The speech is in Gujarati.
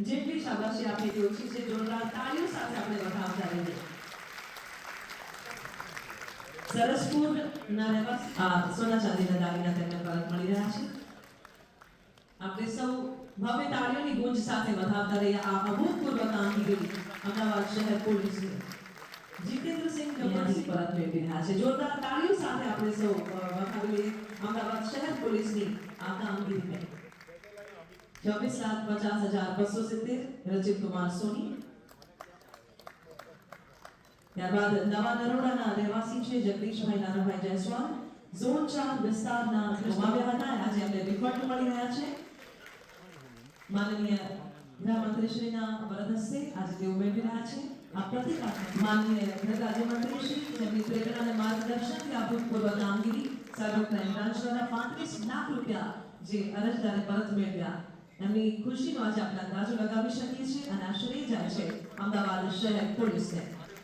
જેટલી શાબાશી આપી તે ઓછી છે. જોરદાર તાળીઓ સાથે આપણે વધાવતા રહીએ. સરસપુરના રહેવાસી સોના ચાંદીના દાગીના તેમને પરત મળી રહ્યા છે. આપણે સૌ ભવ્ય તાળીઓની ગુંજ સાથે વધાવતા રહીએ આ અભૂતપૂર્વ કામગીરી અમદાવાદ શહેર પોલીસની. જીતેન્દ્રસિંહ ગબ્બરસિંહ પરત મેળવી રહ્યા છે. જોરદાર તાળીઓ સાથે આપણે સૌ વધાવી લઈએ અમદાવાદ શહેર પોલીસની આ કામગીરીને. 24,50,270 રચિત કુમાર સોની. ત્યારબાદ નવા નરોડાના રહેવાસી છે જગદીશભાઈ નાનાભાઈ જયસ્વાલ. ઝોન 4 વિસ્તારના ગુમાવ્યા હતા. આજે અમને રિપોર્ટ મળી રહ્યા છે. માનનીય ગૃહમંત્રીશ્રીના વરદ હસ્તે આજે તેઓ મેળવી રહ્યા છે આ પ્રતિકાત્મક. માનનીય ગૃહ રાજ્યમંત્રીશ્રી જેમની પ્રેરણા અને માર્ગદર્શનથી અભૂતપૂર્વ કામગીરી સાયબર ક્રાઇમ બ્રાન્ચ દ્વારા 35 લાખ રૂપિયા જે અરજદારે પરત મેળવ્યા એમની ખુશીનો આજે આપણે અંદાજો લગાવી શકીએ છીએ અને આ શ્રેય જાય છે અમદાવાદ શહેર પોલીસને.